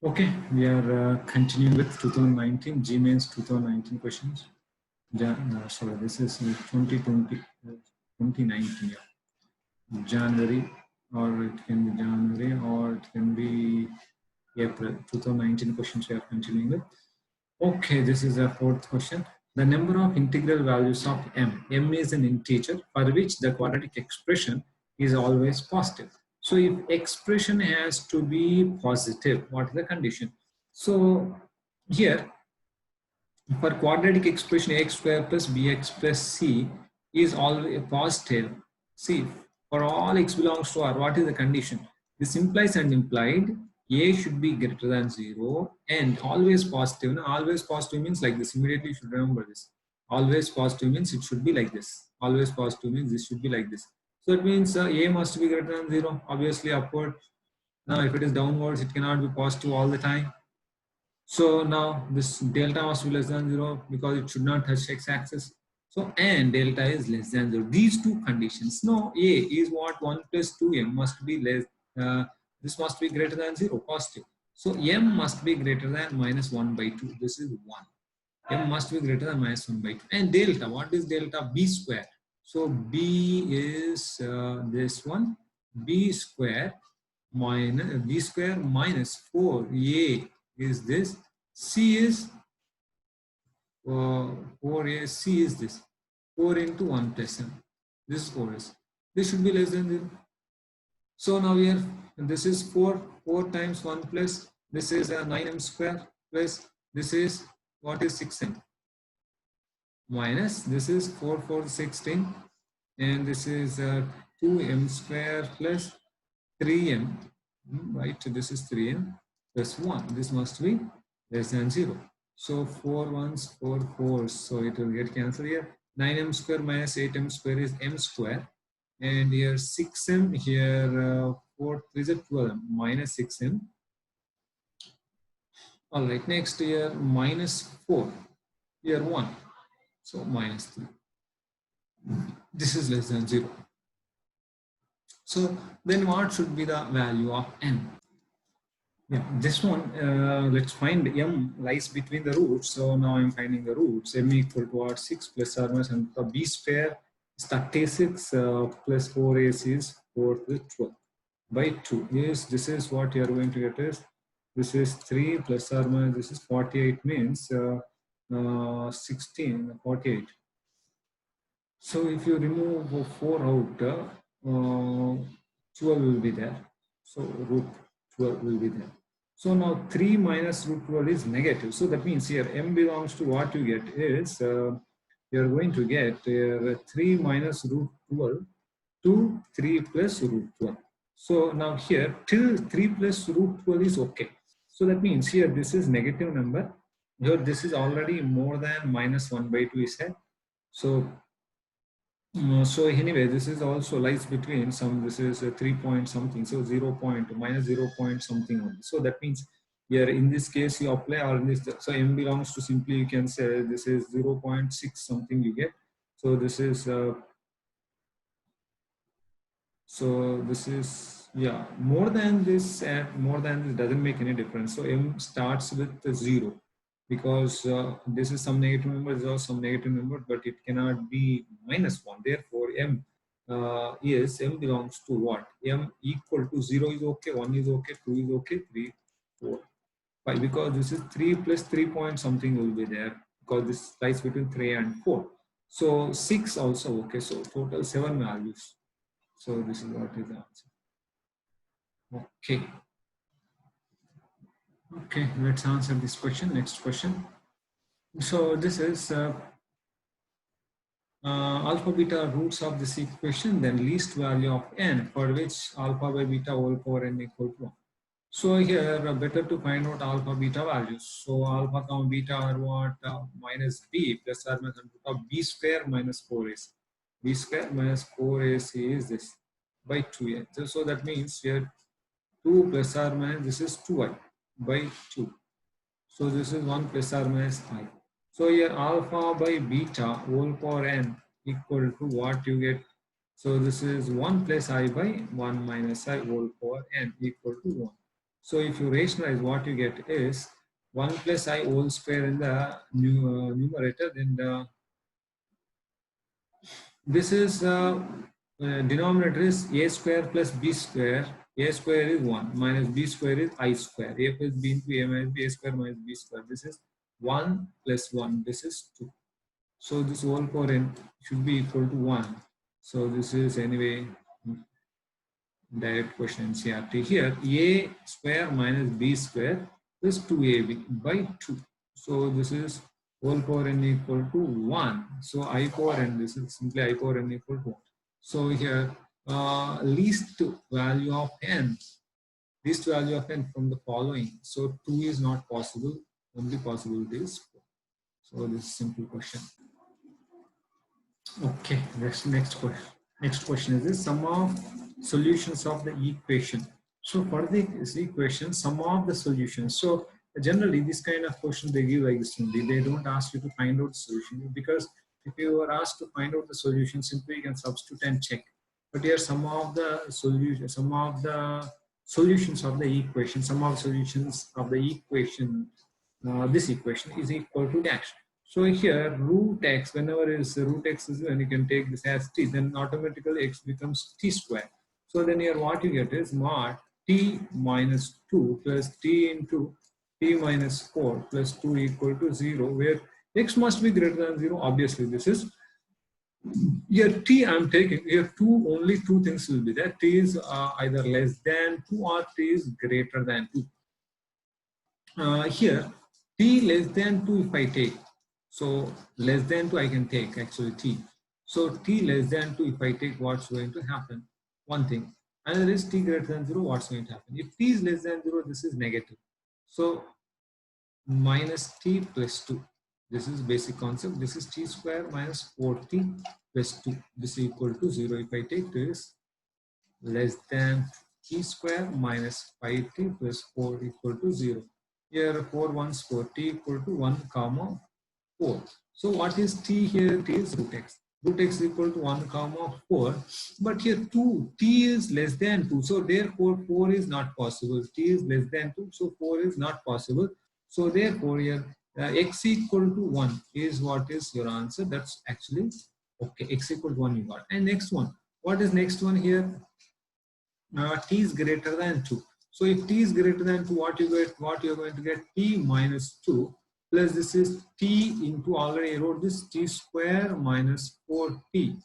Okay, we are continuing with 2019 GMAINS 2019 questions. Sorry, this is 2020, 2019. Yeah. January, or it can be January, or it can be April. 2019 questions we are continuing with. Okay, this is the fourth question. The number of integral values of m. M is an integer for which the quadratic expression is always positive. So if expression has to be positive, what is the condition? So here, for quadratic expression x square plus bx plus c is always positive. See, for all x belongs to R, what is the condition? This implies and implied a should be greater than 0 and always positive. Now, always positive means like this. Immediately you should remember this. Always positive means it should be like this. Always positive means this should be like this. So it means a must be greater than 0, obviously upward. Now if it is downwards, it cannot be positive all the time. So now this delta must be less than 0 because it should not touch x-axis. So and delta is less than 0. These two conditions. Now a is what 1 plus 2m must be less. This must be greater than 0, positive. So m must be greater than minus 1 by 2. This is 1. M must be greater than minus 1 by 2. And delta, what is delta? B square. So b is this one. B square minus b square minus 4a is this. C is 4a. C is this. 4 into 1 plus m. This is 4s. This should be less than 0. So now here, this is 4. 4 times 1 plus. This is 9m square plus. This is what is 6m. Minus this is 4 4 16 and this is 2m square plus 3m, right? So this is 3m plus 1. This must be less than 0. So 4 1s 4 4s, so it will get cancelled here. 9m square minus 8m square is m square, and here 6m, here 4 3 is 12m minus 6m. All right, next here minus 4, here 1. So minus 3. This is less than 0. So then what should be the value of n? Yeah, this one, let's find m lies between the roots. So now I'm finding the roots. M equal to what? 6 plus or minus, and the b square is 36 plus 4ac is 4 plus 12 by 2. Yes, this is what you are going to get is, this is 3 plus or minus, this is 48 means 16, 48. So if you remove 4 out, 12 will be there. So root 12 will be there. So now 3 minus root 12 is negative. So that means here m belongs to what you get is, you're going to get 3 minus root 12 to 3 plus root 12. So now here till 3 plus root 12 is okay. So that means here this is negative number. Here this is already more than minus 1 by 2 is said. So anyway, this is also lies between some, this is a 3 point something, so 0 point minus 0 point something only. So that means here in this case you apply, or in this, so m belongs to, simply you can say this is 0 0.6 something you get. So this is yeah, more than this and more than this doesn't make any difference. So m starts with 0 because this is some negative number, this is also some negative number, but it cannot be minus 1. Therefore m m belongs to what? M equal to 0 is okay, 1 is okay, 2 is okay, 3 4 5, because this is 3 plus 3 point something will be there, because this lies between 3 and 4. So 6 also okay. So total 7 values. So this is what is the answer. Okay. Okay, let's answer this question. Next question. So this is alpha beta roots of this equation, then least value of n, for which alpha by beta whole power n equal to 1. So here better to find out alpha beta values. So alpha comma beta are what? Minus b plus or minus of b square minus 4ac. B square minus 4ac is this by 2a. So that means here 2 plus or minus, this is 2i by 2. So this is 1 plus or minus I. So here alpha by beta whole power n equal to what you get. So this is 1 plus I by 1 minus I whole power n equal to 1. So if you rationalize, what you get is 1 plus I whole square in the numerator, then this is denominator is a square plus b square. A square is 1 minus b square is I square. A plus b into a minus b, a square minus b square. This is 1 plus 1. This is 2. So this whole power n should be equal to 1. So this is anyway direct question NCERT. Here a square minus b square is 2ab by 2. So this is whole power n equal to 1. So I power n, this is simply I power n equal to 1. So here least value of n from the following. So 2 is not possible, only possibility is 4. So this is simple question. Okay, next question. Next question is this: sum of solutions of the equation. So for this equation, sum of the solutions. So generally, this kind of question they give like this only. They don't ask you to find out the solution, because if you are asked to find out the solution, simply you can substitute and check. But here, sum of the solutions of the equation, sum of solutions of the equation, this equation is equal to dash. So here root x, whenever is root x is when you can take this as t, then automatically x becomes t square. So then here what you get is mod t minus 2 plus t into t minus 4 plus 2 equal to 0, where x must be greater than 0. Obviously this is, here t I'm taking, here only two things will be there. T is either less than 2 or t is greater than 2. Here t less than 2 if I take, so less than 2 I can take actually t. So t less than 2 if I take, what's going to happen? One thing. Another is t greater than 0, what's going to happen? If t is less than 0, this is negative. So minus t plus 2. This is basic concept. This is t square minus 4t plus 2. This is equal to 0. If I take this less than t square minus 5t plus 4 equal to 0. Here 4 ones 4, t equal to 1 comma 4. So what is t here? T is root x. Root x is equal to 1 comma 4. But here 2, t is less than 2. So therefore 4 is not possible. T is less than 2. So 4 is not possible. So therefore here x equal to 1 is what is your answer. That's actually okay. X equal to 1 you got. And next one. What is next one here? T is greater than 2. So if t is greater than 2, what you get? What you are going to get? T minus 2 plus this is t into, already I wrote this, t square minus 4t,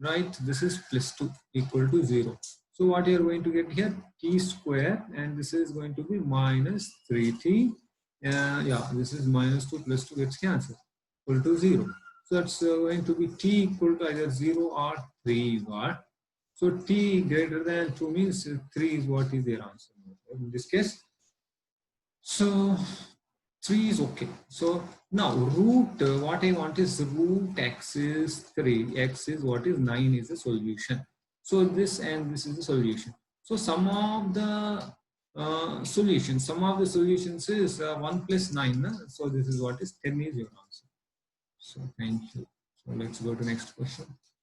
right? This is plus 2 equal to 0. So what you are going to get here? T square, and this is going to be minus 3t. Yeah, this is minus 2 plus 2 gets cancelled, equal to 0. So that's going to be t equal to either 0 or 3 watt. So t greater than 2 means 3 is what is their answer in this case. So 3 is okay. So now root, what I want is root x is 3, x is what is 9 is the solution. So this and this is the solution. So sum of the solutions is 1 plus 9. So this is what is 10 is your answer. So thank you. So let's go to next question.